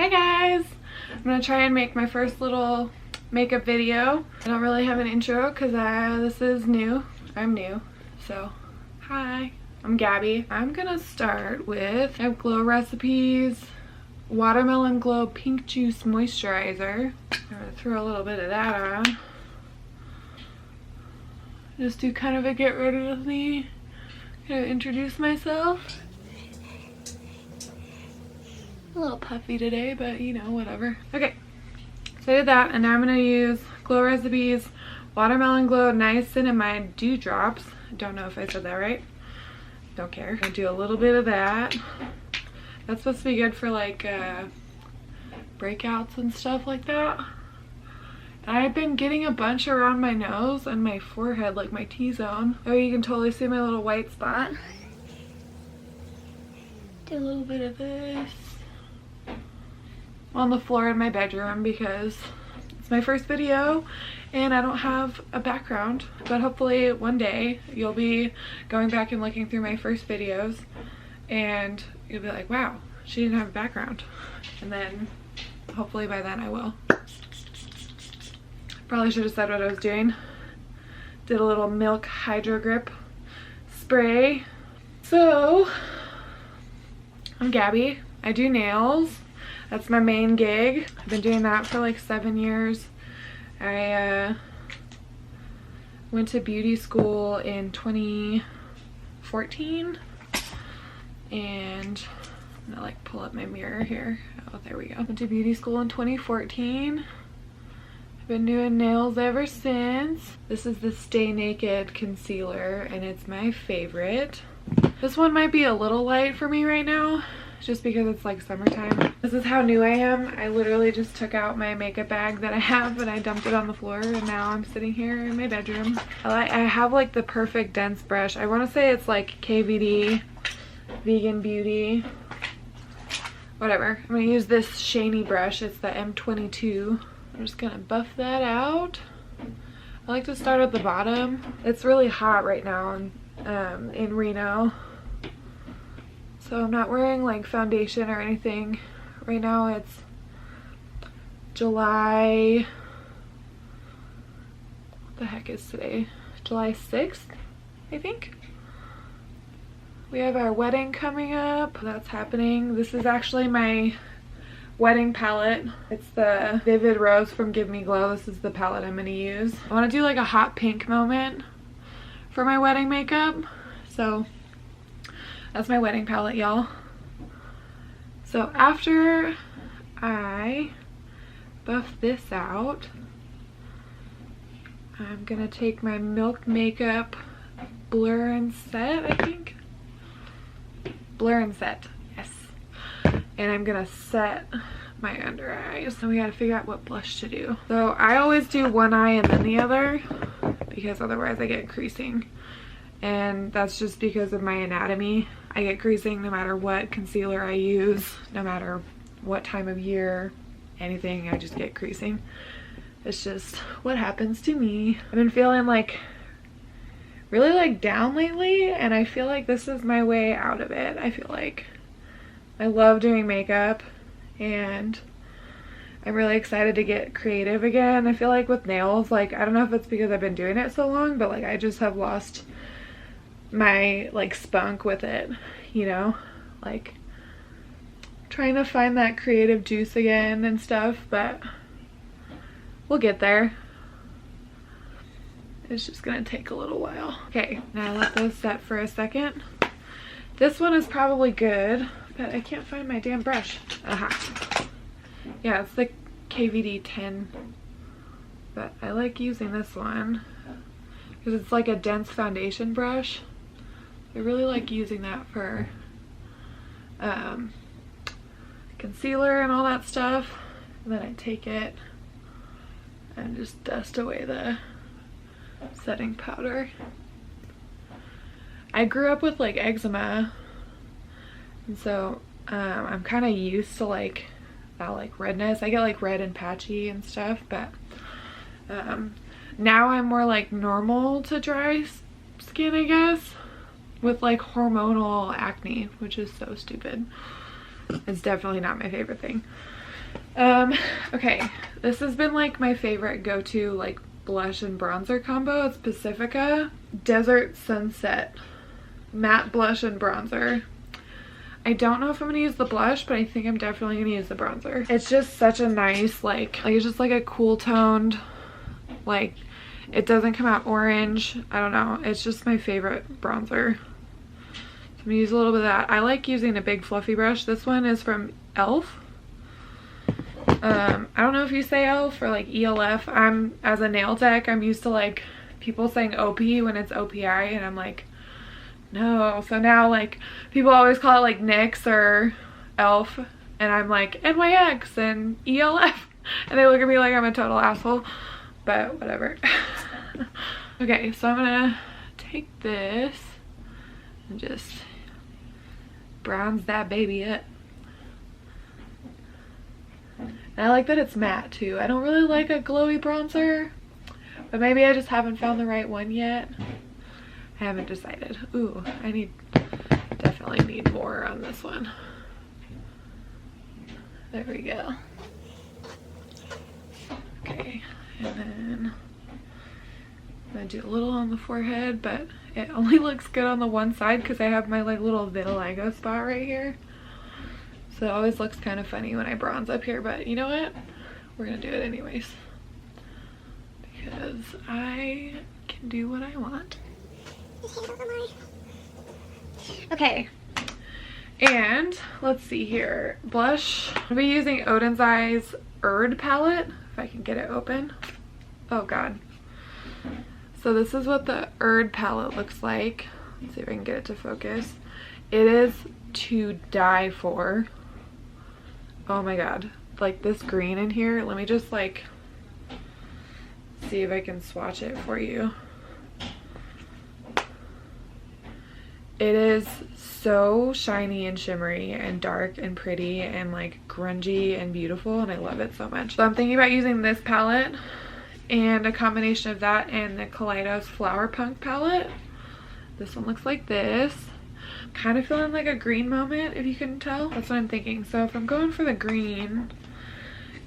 Hi guys! I'm gonna try and make my first little makeup video. I don't really have an intro because this is new. I'm new. So, hi. I'm Gabby. I'm gonna start with Glow Recipes Watermelon Glow Pink Juice Moisturizer. I'm gonna throw a little bit of that on. Just do kind of a get ready with me. Gonna introduce myself. A little puffy today, but you know, whatever. Okay, so I did that, and now I'm gonna use Glow Recipes Watermelon Glow Niacinamide Dew Drops. Don't know if I said that right. Don't care. I'm gonna do a little bit of that. That's supposed to be good for like breakouts and stuff like that. And I've been getting a bunch around my nose and my forehead, like my T-zone. Oh, you can totally see my little white spot. Do a little bit of this on the floor in my bedroom because it's my first video and I don't have a background. But hopefully one day you'll be going back and looking through my first videos and you'll be like, wow, she didn't have a background. And then hopefully by then I will. Probably should have said what I was doing. Did a little Milk Hydrogrip spray. So I'm Gabby. I do nails. That's my main gig. I've been doing that for like 7 years. I went to beauty school in 2014. And I'm gonna like pull up my mirror here. Oh, there we go. Went to beauty school in 2014. I've been doing nails ever since. This is the Stay Naked concealer and it's my favorite. This one might be a little light for me right now, just because it's like summertime. This is how new I am. I literally just took out my makeup bag that I have and I dumped it on the floor and now I'm sitting here in my bedroom. I have like the perfect dense brush. I want to say it's like KVD, Vegan Beauty, whatever. I'm going to use this shiny brush. It's the M22. I'm just going to buff that out. I like to start at the bottom. It's really hot right now in Reno. So I'm not wearing like foundation or anything. Right now it's July, what the heck is today? July 6th, I think. We have our wedding coming up. That's happening. This is actually my wedding palette. It's the Vivid Rose from Give Me Glow. This is the palette I'm gonna use. I wanna do like a hot pink moment for my wedding makeup. So that's my wedding palette, y'all. So after I buff this out, I'm gonna take my Milk Makeup Blur and Set, I think. Blur and Set, yes. And I'm gonna set my under eyes. So we gotta figure out what blush to do. So I always do one eye and then the other because otherwise I get creasing. And that's just because of my anatomy. I get creasing no matter what concealer I use, no matter what time of year, anything, I just get creasing. It's just what happens to me. I've been feeling like really like down lately and I feel like this is my way out of it. I feel like I love doing makeup and I'm really excited to get creative again. I feel like with nails, like I don't know if it's because I've been doing it so long, but like I just have lost my like spunk with it, you know, like trying to find that creative juice again and stuff, but we'll get there. It's just gonna take a little while. Okay, now let those set for a second. This one is probably good, but I can't find my damn brush. Aha. Yeah, it's the KVD 10, but I like using this one because it's like a dense foundation brush. I really like using that for concealer and all that stuff. And then I take it and just dust away the setting powder. I grew up with like eczema, and so I'm kind of used to like that like redness. I get like red and patchy and stuff, but now I'm more like normal to dry skin, I guess. with like hormonal acne, which is so stupid. It's definitely not my favorite thing. Okay, this has been like my favorite go-to like blush and bronzer combo. It's Pacifica Desert Sunset matte blush and bronzer. I don't know if I'm gonna use the blush, but I think I'm definitely gonna use the bronzer. It's just such a nice like it's just like a cool toned, like it doesn't come out orange. I don't know, it's just my favorite bronzer. So I'm gonna use a little bit of that. I like using a big fluffy brush. This one is from ELF. I don't know if you say ELF or like ELF. As a nail tech, I'm used to like people saying OP when it's OPI, and I'm like, no. So now like people always call it like NYX or ELF, and I'm like NYX and ELF, and they look at me like I'm a total asshole, but whatever. Okay, so I'm gonna take this and just bronze that baby up. And I like that it's matte too. I don't really like a glowy bronzer, but maybe I just haven't found the right one yet. I haven't decided. Ooh, I definitely need more on this one. There we go. Okay, and then I'm gonna do a little on the forehead, but it only looks good on the one side because I have my like little vitiligo spot right here. So it always looks kind of funny when I bronze up here, but you know what? We're gonna do it anyways. Because I can do what I want. Okay. And let's see here. Blush. I'm gonna be using Oden's Eyes Erd palette. If I can get it open. Oh god. So this is what the Erd palette looks like. Let's see if I can get it to focus. It is to die for. Oh my god, like this green in here. Let me just like see if I can swatch it for you. It is so shiny and shimmery and dark and pretty and like grungy and beautiful, and I love it so much. So I'm thinking about using this palette and a combination of that and the Kaleidos Flower Punk palette. This one looks like this. Kind of feeling like a green moment, if you couldn't tell. That's what I'm thinking. So if I'm going for the green,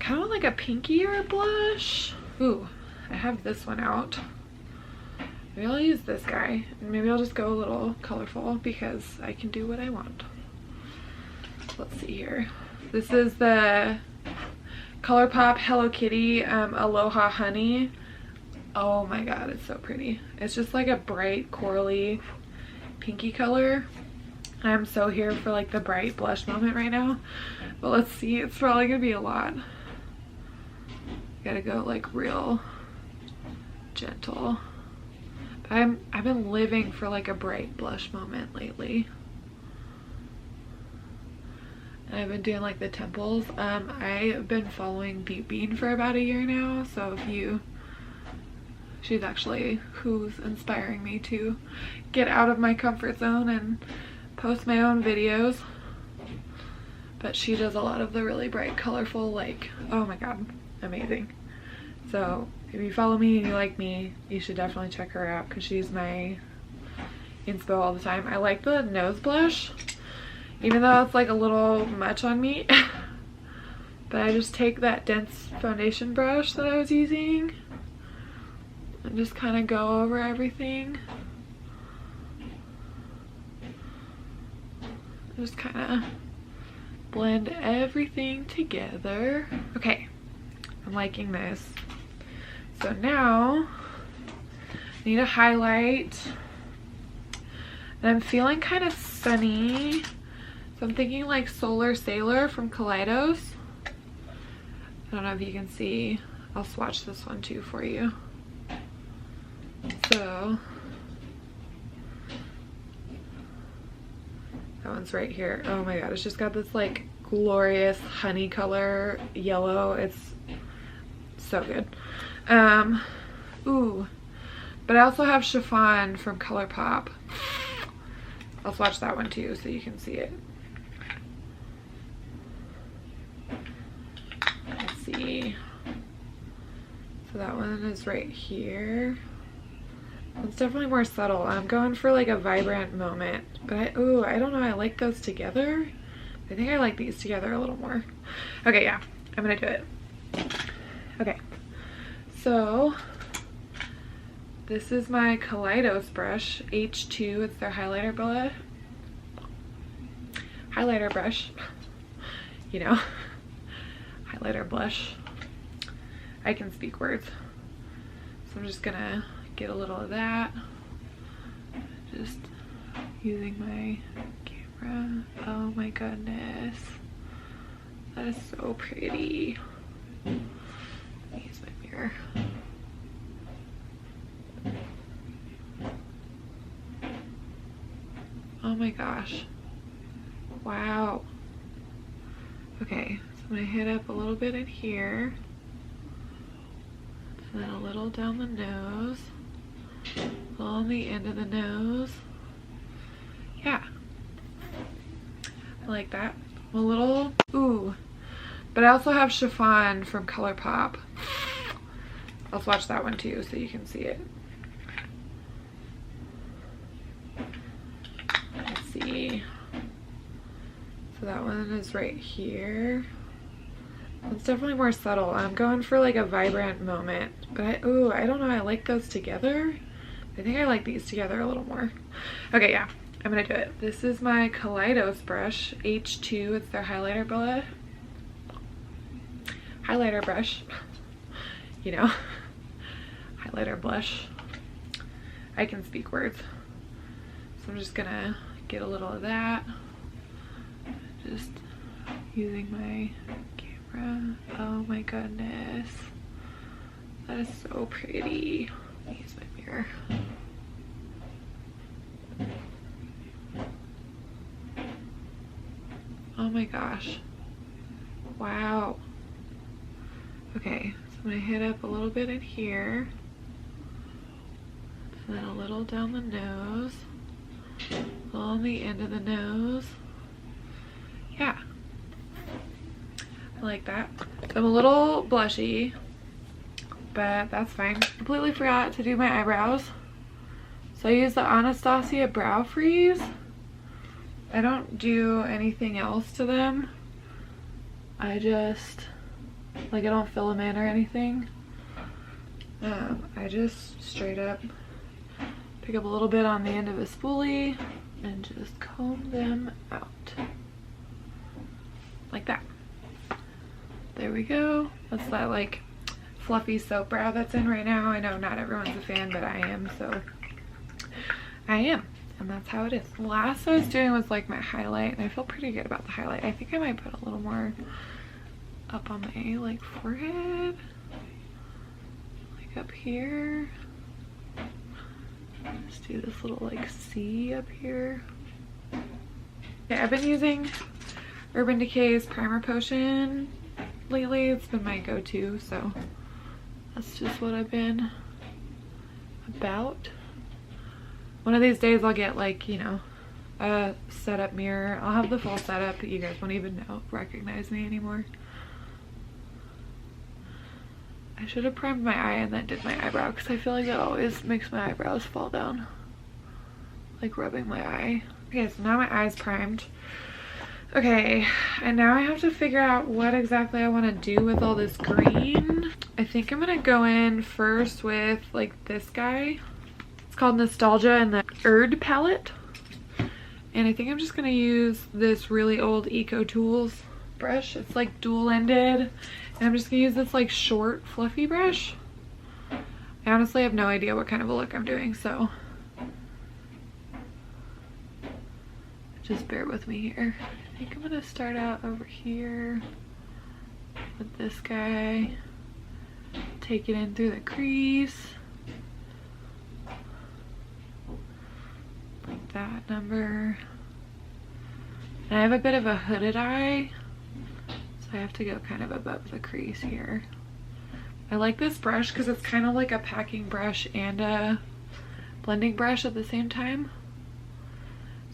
kind of like a pinkier blush. Ooh, I have this one out. Maybe I'll use this guy. And maybe I'll just go a little colorful because I can do what I want. Let's see here. This is the Colourpop Hello Kitty Aloha Honey. Oh my god, it's so pretty. It's just like a bright corally pinky color. I'm so here for like the bright blush moment right now, but let's see. It's probably gonna be a lot. Gotta go like real gentle. But I've been living for like a bright blush moment lately. And I've been doing like the temples. I've been following Beauty Bean for about a year now, so she's actually who's inspiring me to get out of my comfort zone and post my own videos. But she does a lot of the really bright, colorful, like, oh my god, amazing. So if you follow me and you like me, you should definitely check her out because she's my inspo all the time. I like the nose blush, even though it's like a little much on me. But I just take that dense foundation brush that I was using and just kind of go over everything. Just kind of blend everything together. Okay, I'm liking this. So now I need a highlight. And I'm feeling kind of sunny. So I'm thinking like Solar Sailor from Kaleidos. I don't know if you can see. I'll swatch this one too for you. So that one's right here. Oh my god, it's just got this like glorious honey color yellow. It's so good. Ooh, but I also have Chiffon from Colourpop. I'll swatch that one too so you can see it. Let's see. So that one is right here. It's definitely more subtle. I'm going for like a vibrant moment, but I don't know, I like those together. I think I like these together a little more. Okay, yeah. I'm gonna do it. Okay, so this is my Kaleidos brush, H2. It's their highlighter brush, you know, highlighter blush. I can speak words. So I'm just gonna get a little of that. Just using my camera. Oh my goodness. That is so pretty. Let me use my mirror. Oh my gosh. Wow. Okay, so I'm gonna hit up a little bit in here. And then a little down the nose. On the end of the nose. Yeah. I like that. A little, ooh. But I also have chiffon from Colourpop. I'll swatch that one too so you can see it. Let's see. So that one is right here. It's definitely more subtle. I'm going for like a vibrant moment. But I don't know. I like those together. I think I like these together a little more. Okay, yeah. I'm gonna do it. This is my Kaleidos brush, H2. It's their highlighter brush, you know, highlighter blush. I can speak words. So I'm just gonna get a little of that. Just using my camera. Oh my goodness. That is so pretty. Let me use my mirror. Oh my gosh. Wow. Okay, so I'm gonna hit up a little bit in here. And then a little down the nose. On the end of the nose. Yeah. I like that. So I'm a little blushy, but that's fine. Completely forgot to do my eyebrows. So I use the Anastasia Brow Freeze. I don't do anything else to them. I just, like, I don't fill them in or anything. I just straight up pick up a little bit on the end of a spoolie and just comb them out. Like that. There we go. That's that like fluffy soap brow that's in right now. I know not everyone's a fan, but I am, so I am. And that's how it is. The last I was doing was like my highlight, and I feel pretty good about the highlight. I think I might put a little more up on my like forehead, like up here. Just do this little like C up here. Okay, I've been using Urban Decay's Primer Potion lately. It's been my go-to, so that's just what I've been about. One of these days I'll get like, you know, a setup mirror. I'll have the full setup. You guys won't even recognize me anymore. I should have primed my eye and then did my eyebrow, because I feel like that always makes my eyebrows fall down. Like rubbing my eye. Okay, so now my eye's primed. Okay, and now I have to figure out what exactly I want to do with all this green. I think I'm gonna go in first with like this guy. It's called Nostalgia in the Erd palette. And I think I'm just gonna use this really old Eco Tools brush. It's like dual-ended. And I'm just gonna use this like short, fluffy brush. I honestly have no idea what kind of a look I'm doing, so just bear with me here. I think I'm gonna start out over here with this guy. Take it in through the crease. Like that number. And I have a bit of a hooded eye, so I have to go kind of above the crease here. I like this brush because it's kind of like a packing brush and a blending brush at the same time.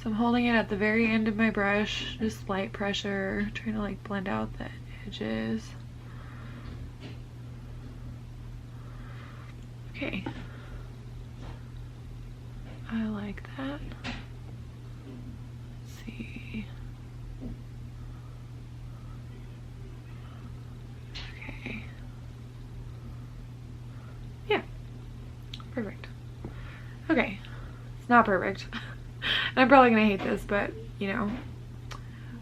So I'm holding it at the very end of my brush, just light pressure, trying to like blend out the edges. Okay. I like that. Let's see. not perfect. And I'm probably gonna hate this, but you know,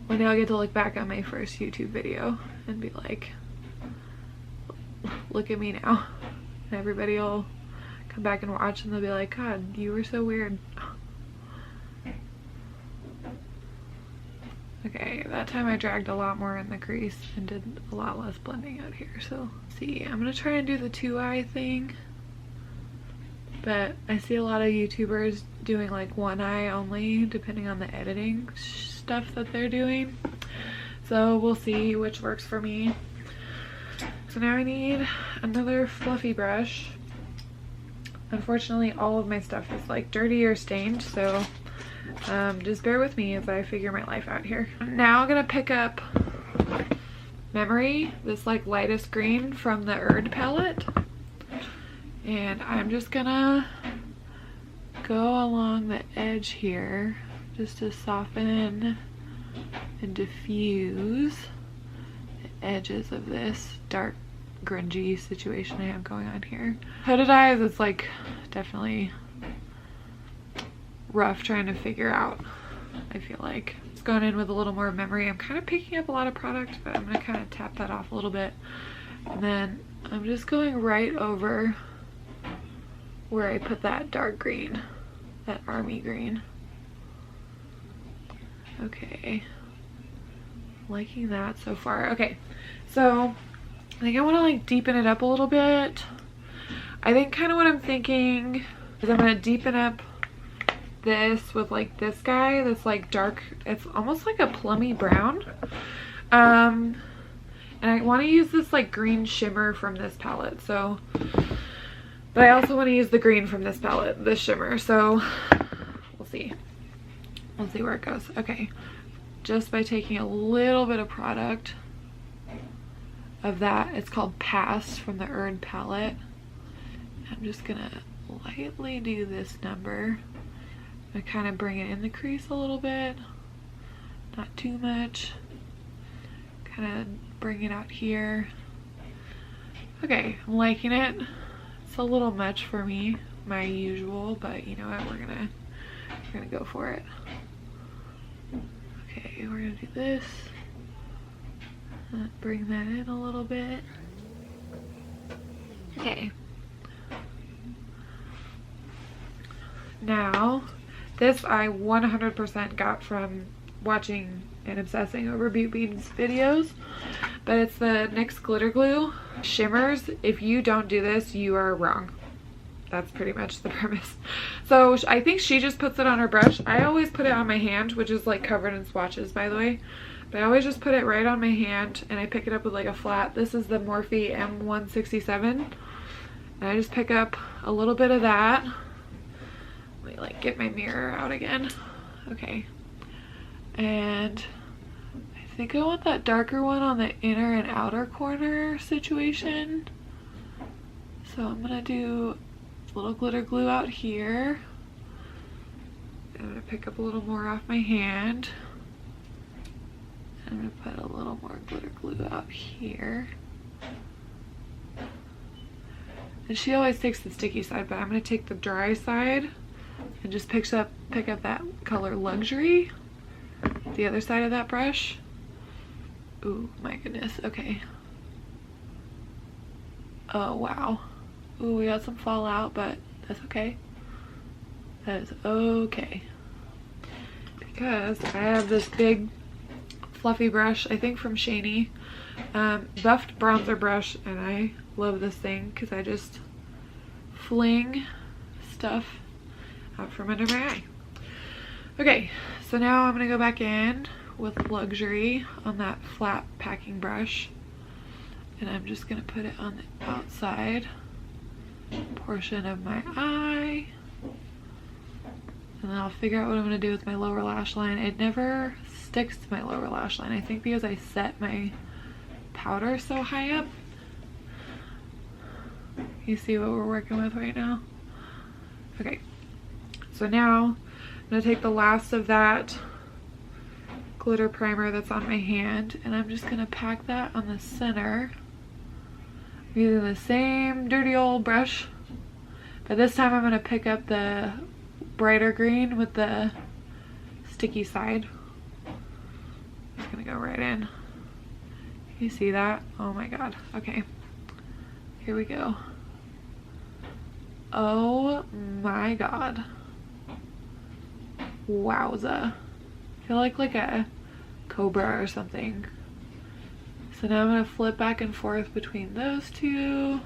one day I'll get to look back on my first YouTube video and be like, look at me now. And everybody will come back and watch and they'll be like, God, you were so weird. Okay, that time I dragged a lot more in the crease and did a lot less blending out here. So, see, I'm gonna try and do the 2-eye thing. But I see a lot of YouTubers doing like 1 eye only, depending on the editing stuff that they're doing. So we'll see which works for me. So now I need another fluffy brush. Unfortunately, all of my stuff is like dirty or stained, so just bear with me as I figure my life out here. Now I'm gonna pick up Memory, this like lightest green from the Oden palette. And I'm just gonna go along the edge here just to soften and diffuse the edges of this dark grungy situation I have going on here. Hooded eyes is like definitely rough trying to figure out, I feel like. Just going in with a little more Memory. I'm kind of picking up a lot of product, but I'm gonna kind of tap that off a little bit. And then I'm just going right over where I put that dark green, that army green. Okay, liking that so far. Okay, so I think I want to like deepen it up a little bit. I think kind of what I'm thinking is I'm going to deepen up this with like this guy, this like dark, it's almost like a plummy brown. And I want to use this like green shimmer from this palette, so, but I also want to use the green from this palette, this shimmer, so we'll see. We'll see where it goes. Okay, just by taking a little bit of product of that, it's called Past from the Oden palette. I'm just gonna lightly do this number. I kind of bring it in the crease a little bit, not too much. Kind of bring it out here. Okay, I'm liking it. It's a little much for me, my usual, but you know what, we're gonna go for it. Okay, we're gonna do this. Bring that in a little bit. Okay. Now, this I 100% got from watching and obsessing over Beauty Bean's videos, but it's the NYX Glitter Glue Shimmers. If you don't do this, you are wrong. That's pretty much the premise. So I think she just puts it on her brush. I always put it on my hand, which is like covered in swatches, by the way. But I always just put it right on my hand and I pick it up with like a flat. This is the Morphe M167. And I just pick up a little bit of that. Let me like get my mirror out again. Okay. And I think I want that darker one on the inner and outer corner situation. So I'm gonna do a little glitter glue out here. I'm gonna pick up a little more off my hand. I'm gonna put a little more glitter glue out here. And she always takes the sticky side, but I'm gonna take the dry side and just pick up that color Luxury, the other side of that brush. Ooh, my goodness, okay. Oh, wow. Ooh, we got some fallout, but that's okay. That is okay. Because I have this big fluffy brush, I think from Shani, buffed bronzer brush, and I love this thing because I just fling stuff out from under my eye. Okay, so now I'm gonna go back in with Luxury on that flat packing brush, and I'm just gonna put it on the outside portion of my eye, and then I'll figure out what I'm gonna do with my lower lash line. It never sticks to my lower lash line, I think because I set my powder so high up. You see what we're working with right now? Okay, so now I'm gonna take the last of that glitter primer that's on my hand, and I'm just gonna pack that on the center using the same dirty old brush, but this time I'm gonna pick up the brighter green with the sticky side. Just gonna go right in. You see that? Oh my god. Okay. Here we go. Oh my god. Wowza. I feel like a cobra or something. So now I'm gonna flip back and forth between those two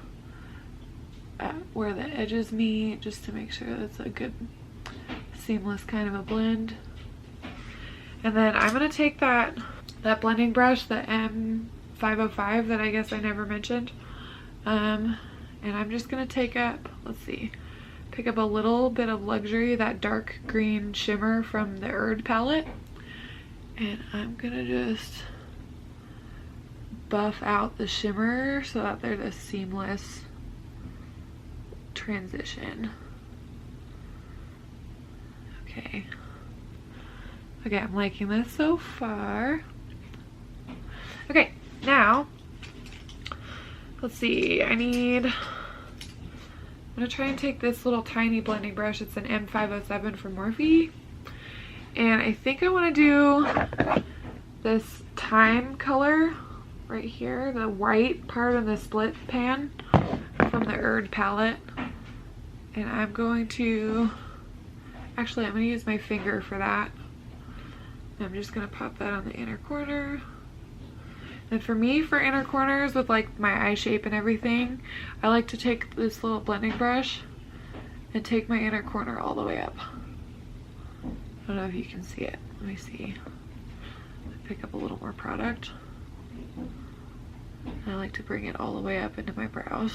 at where the edges meet, just to make sure that's a good seamless kind of a blend. And then I'm gonna take that blending brush, the M505 that I guess I never mentioned, and I'm just gonna take up, let's see, pick up a little bit of Luxury, that dark green shimmer from the Oden palette, and I'm gonna just buff out the shimmer so that there's a seamless transition. Okay. Okay, I'm liking this so far. Okay, now, let's see, I'm gonna try and take this little tiny blending brush. It's an M507 from Morphe. And I think I wanna do this Time color right here, the white part of the split pan from the Oden palette. And I'm going to, actually I'm gonna use my finger for that. I'm just gonna pop that on the inner corner. And for me, for inner corners with like my eye shape and everything, I like to take this little blending brush and take my inner corner all the way up. I don't know if you can see it. Let me see. Pick up a little more product. I like to bring it all the way up into my brows.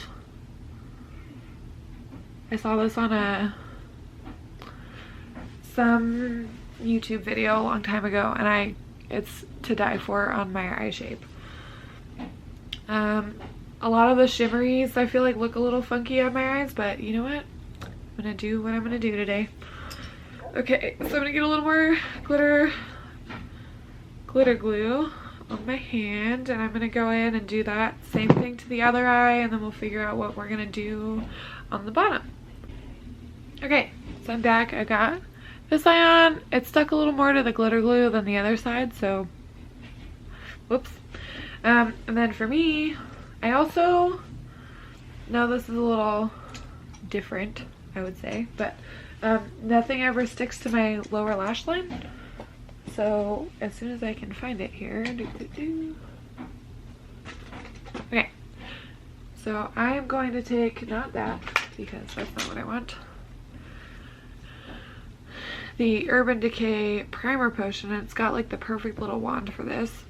I saw this on some YouTube video a long time ago, and it's to die for on my eye shape. A lot of the shimmeries I feel like look a little funky on my eyes, but you know what? I'm gonna do what I'm gonna do today. Okay, so I'm gonna get a little more glitter glue on my hand, and I'm gonna go in and do that same thing to the other eye, and then we'll figure out what we're gonna do on the bottom. Okay, so I'm back. I got this eye on. It stuck a little more to the glitter glue than the other side, so whoops. And then for me, I also know this is a little different, I would say, but nothing ever sticks to my lower lash line. So as soon as I can find it here, okay, so I'm going to take, not that, because that's not what I want, the Urban Decay Primer Potion, and it's got like the perfect little wand for this.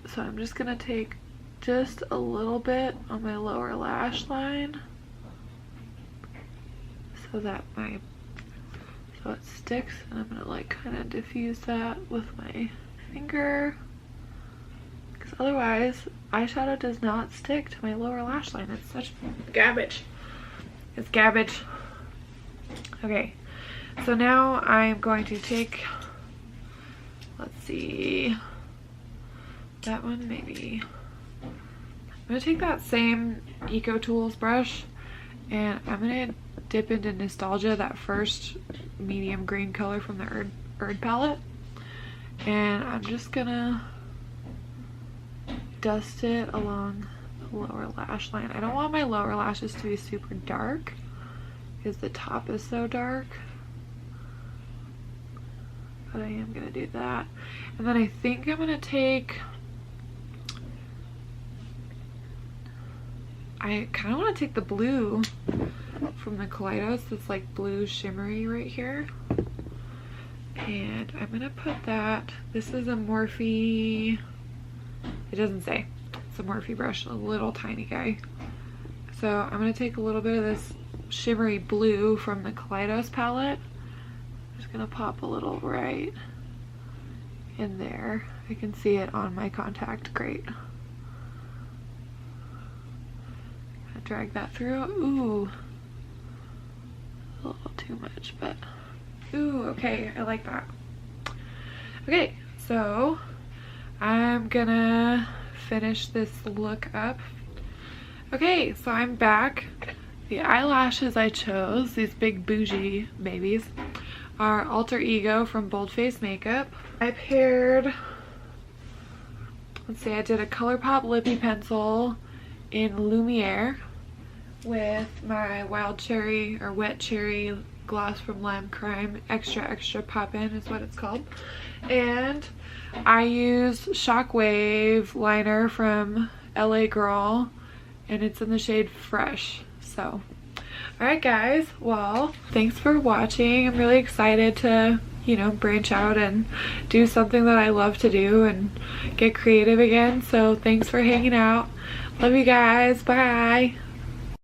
So I'm just gonna take just a little bit on my lower lash line so that so it sticks, and I'm gonna like kind of diffuse that with my finger, because otherwise eyeshadow does not stick to my lower lash line. It's such garbage. It's garbage. Okay, so now I'm going to take, let's see, that one maybe. I'm gonna take that same Eco Tools brush, and I'm gonna dip into Nostalgia, that first medium green color from the Oden palette, and I'm just gonna dust it along the lower lash line. I don't want my lower lashes to be super dark because the top is so dark, but I am gonna do that. And then I think I'm gonna take, I kind of want to take the blue from the Kaleidos, that's like blue shimmery right here, and I'm gonna put that, this is a Morphe, it doesn't say, it's a Morphe brush, a little tiny guy. So I'm gonna take a little bit of this shimmery blue from the Kaleidos palette, I'm just gonna pop a little right in there. I can see it on my contact, great. Drag that through. Ooh, a little too much, but ooh, okay, I like that. Okay, so I'm gonna finish this look up. Okay, so I'm back. The eyelashes I chose, these big bougie babies, are Alter Ego from Boldface Makeup. I paired, let's see, I did a Colourpop lippie pencil in Lumiere with my wild cherry or wet cherry gloss from Lancome Extra Poppin is what it's called. And I used Shockwave liner from LA Girl, and it's in the shade Fresh. So alright guys, well, thanks for watching. I'm really excited to, you know, branch out and do something that I love to do and get creative again. So thanks for hanging out. Love you guys. Bye.